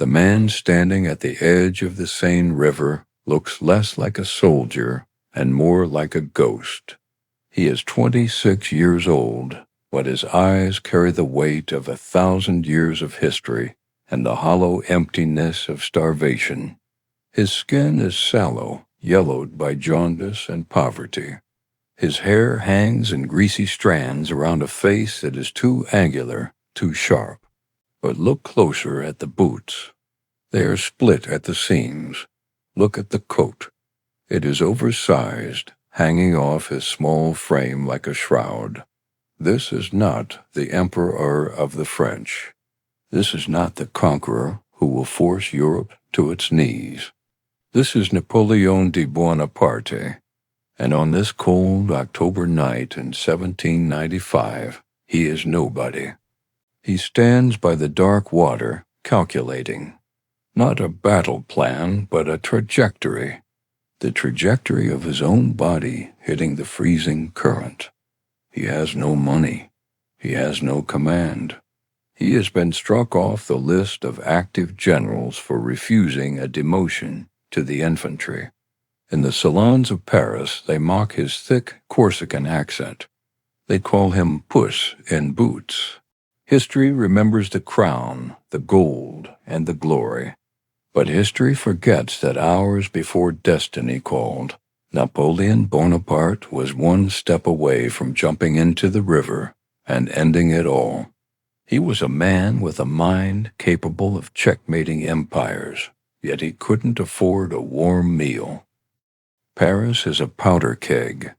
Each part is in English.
The man standing at the edge of the Seine River looks less like a soldier and more like a ghost. He is 26 years old, but his eyes carry the weight of 1,000 years of history and the hollow emptiness of starvation. His skin is sallow, yellowed by jaundice and poverty. His hair hangs in greasy strands around a face that is too angular, too sharp. But look closer at the boots. They are split at the seams. Look at the coat. It is oversized, hanging off his small frame like a shroud. This is not the Emperor of the French. This is not the conqueror who will force Europe to its knees. This is Napoleon Bonaparte, and on this cold October night in 1795, he is nobody. He stands by the dark water, calculating. Not a battle plan, but a trajectory. The trajectory of his own body hitting the freezing current. He has no money. He has no command. He has been struck off the list of active generals for refusing a demotion to the infantry. In the salons of Paris, they mock his thick Corsican accent. They call him Puss in Boots. History remembers the crown, the gold, and the glory. But history forgets that hours before destiny called, Napoleon Bonaparte was one step away from jumping into the river and ending it all. He was a man with a mind capable of checkmating empires, yet he couldn't afford a warm meal. Paris is a powder keg.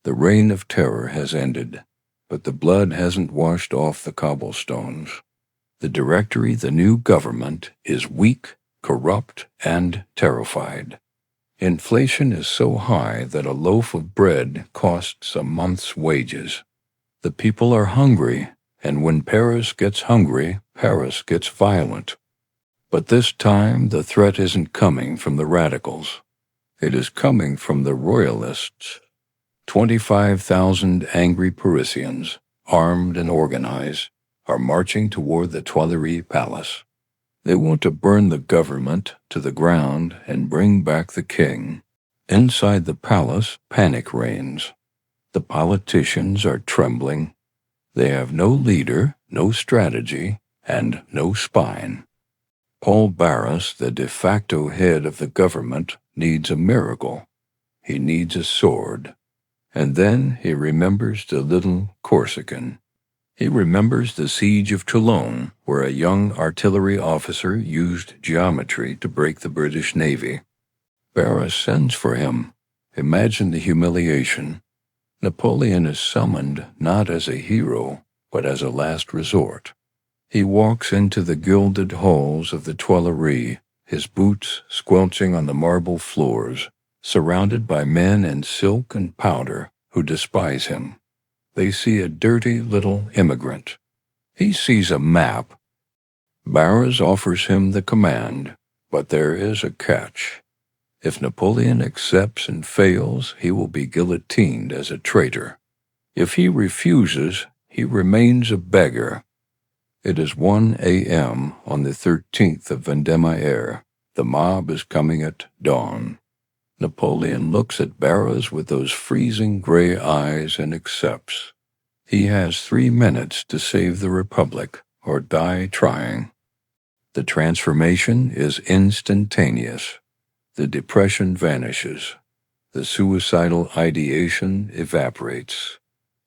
The reign of terror has ended, but the blood hasn't washed off the cobblestones. The Directory, the new government, is weak, corrupt, and terrified. Inflation is so high that a loaf of bread costs a month's wages. The people are hungry, and when Paris gets hungry, Paris gets violent. But this time the threat isn't coming from the radicals. It is coming from the Royalists. 25,000 angry Parisians, armed and organized, are marching toward the Tuileries Palace. They want to burn the government to the ground and bring back the king. Inside the palace, panic reigns. The politicians are trembling. They have no leader, no strategy, and no spine. Paul Barras, the de facto head of the government, needs a miracle. He needs a sword. And then he remembers the little Corsican. He remembers the siege of Toulon, where a young artillery officer used geometry to break the British Navy. Barras sends for him. Imagine the humiliation. Napoleon is summoned not as a hero, but as a last resort. He walks into the gilded halls of the Tuileries, his boots squelching on the marble floors, surrounded by men in silk and powder who despise him. They see a dirty little immigrant. He sees a map. Barras offers him the command, but there is a catch. If Napoleon accepts and fails, he will be guillotined as a traitor. If he refuses, he remains a beggar. It is 1 a.m. on the 13th of Vendémiaire. The mob is coming at dawn. Napoleon looks at Barras with those freezing gray eyes and accepts. He has 3 minutes to save the Republic or die trying. The transformation is instantaneous. The depression vanishes. The suicidal ideation evaporates.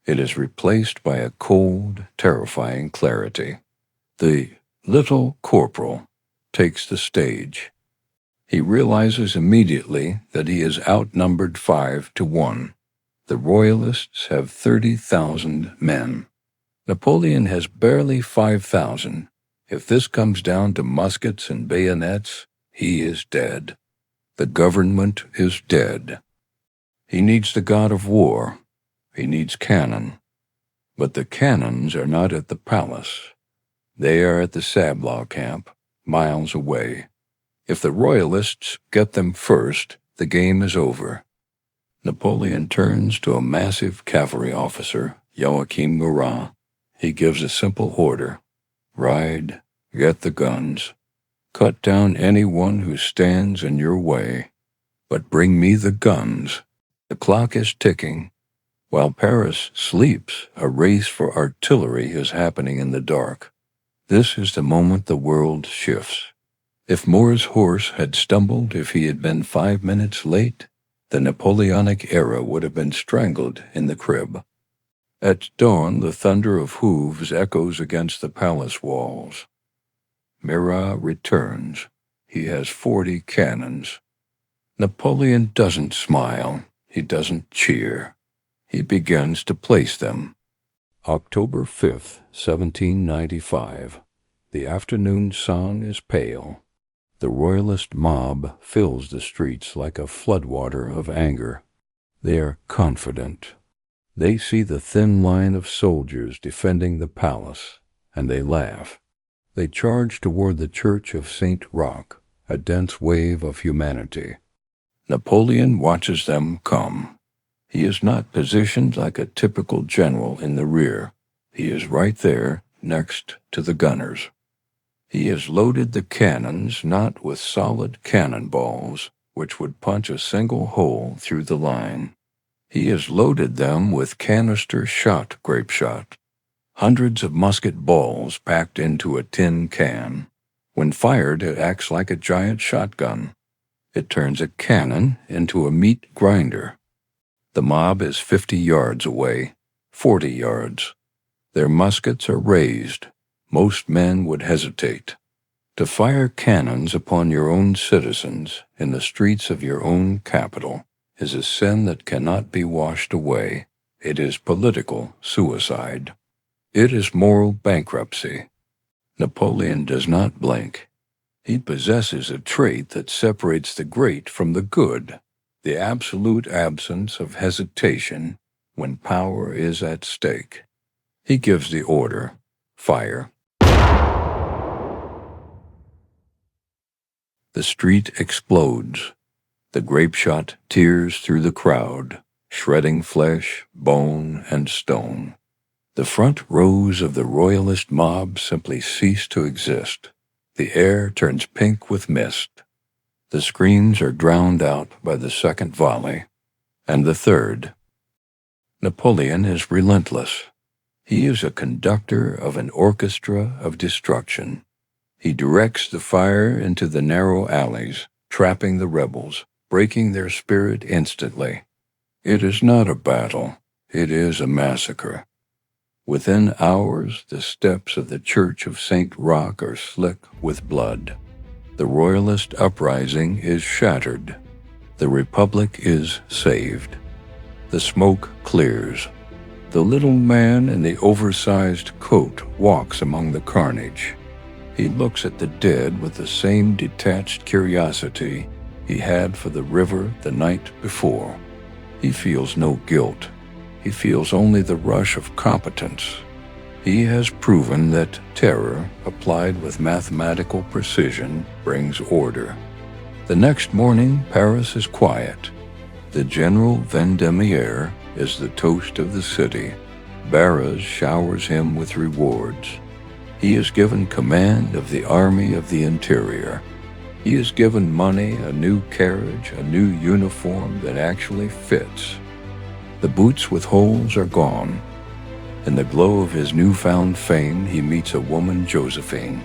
It is replaced by a cold, terrifying clarity. The little corporal takes the stage. He realizes immediately that he is outnumbered 5-1. The Royalists have 30,000 men. Napoleon has barely 5,000. If this comes down to muskets and bayonets, he is dead. The government is dead. He needs the god of war. He needs cannon. But the cannons are not at the palace. They are at the Sablé camp, miles away. If the Royalists get them first, the game is over. Napoleon turns to a massive cavalry officer, Joachim Murat. He gives a simple order. Ride, get the guns. Cut down anyone who stands in your way, but bring me the guns. The clock is ticking. While Paris sleeps, a race for artillery is happening in the dark. This is the moment the world shifts. If Moore's horse had stumbled, if he had been 5 minutes late, the Napoleonic era would have been strangled in the crib. At dawn, the thunder of hooves echoes against the palace walls. Murat returns. He has 40 cannons. Napoleon doesn't smile. He doesn't cheer. He begins to place them. October 5th, 1795. The afternoon sun is pale. The Royalist mob fills the streets like a floodwater of anger. They are confident. They see the thin line of soldiers defending the palace, and they laugh. They charge toward the Church of St. Roch, a dense wave of humanity. Napoleon watches them come. He is not positioned like a typical general in the rear. He is right there, next to the gunners. He has loaded the cannons not with solid cannonballs, which would punch a single hole through the line. He has loaded them with canister shot grapeshot, hundreds of musket balls packed into a tin can. When fired, it acts like a giant shotgun. It turns a cannon into a meat grinder. The mob is 50 yards away, 40 yards. Their muskets are raised. Most men would hesitate. To fire cannons upon your own citizens in the streets of your own capital is a sin that cannot be washed away. It is political suicide. It is moral bankruptcy. Napoleon does not blink. He possesses a trait that separates the great from the good, the absolute absence of hesitation when power is at stake. He gives the order, fire. The street explodes. The grapeshot tears through the crowd, shredding flesh, bone, and stone. The front rows of the Royalist mob simply cease to exist. The air turns pink with mist. The screams are drowned out by the second volley, and the third. Napoleon is relentless. He is a conductor of an orchestra of destruction. He directs the fire into the narrow alleys, trapping the rebels, breaking their spirit instantly. It is not a battle. It is a massacre. Within hours, the steps of the Church of St. Roch are slick with blood. The Royalist uprising is shattered. The Republic is saved. The smoke clears. The little man in the oversized coat walks among the carnage. He looks at the dead with the same detached curiosity he had for the river the night before. He feels no guilt. He feels only the rush of competence. He has proven that terror, applied with mathematical precision, brings order. The next morning, Paris is quiet. The General Vendémiaire is the toast of the city. Barras showers him with rewards. He is given command of the Army of the Interior. He is given money, a new carriage, a new uniform that actually fits. The boots with holes are gone. In the glow of his newfound fame, he meets a woman, Josephine.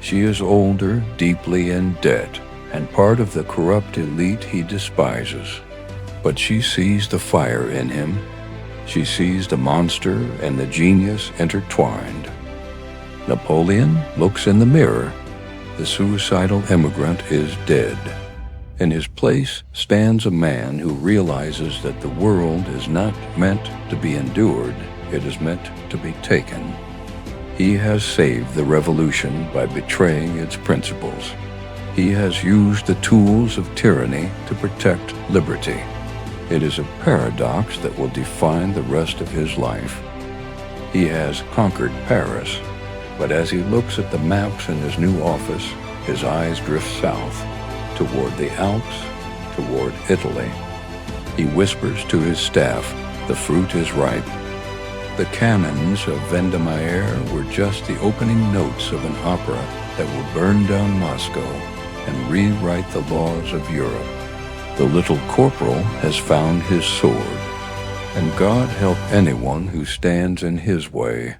She is older, deeply in debt, and part of the corrupt elite he despises. But she sees the fire in him. She sees the monster and the genius intertwined. Napoleon looks in the mirror. The suicidal immigrant is dead. In his place stands a man who realizes that the world is not meant to be endured, it is meant to be taken. He has saved the revolution by betraying its principles. He has used the tools of tyranny to protect liberty. It is a paradox that will define the rest of his life. He has conquered Paris, but as he looks at the maps in his new office, his eyes drift south, toward the Alps, toward Italy. He whispers to his staff, "The fruit is ripe." The cannons of Vendémiaire were just the opening notes of an opera that will burn down Moscow and rewrite the laws of Europe. The little corporal has found his sword, and God help anyone who stands in his way.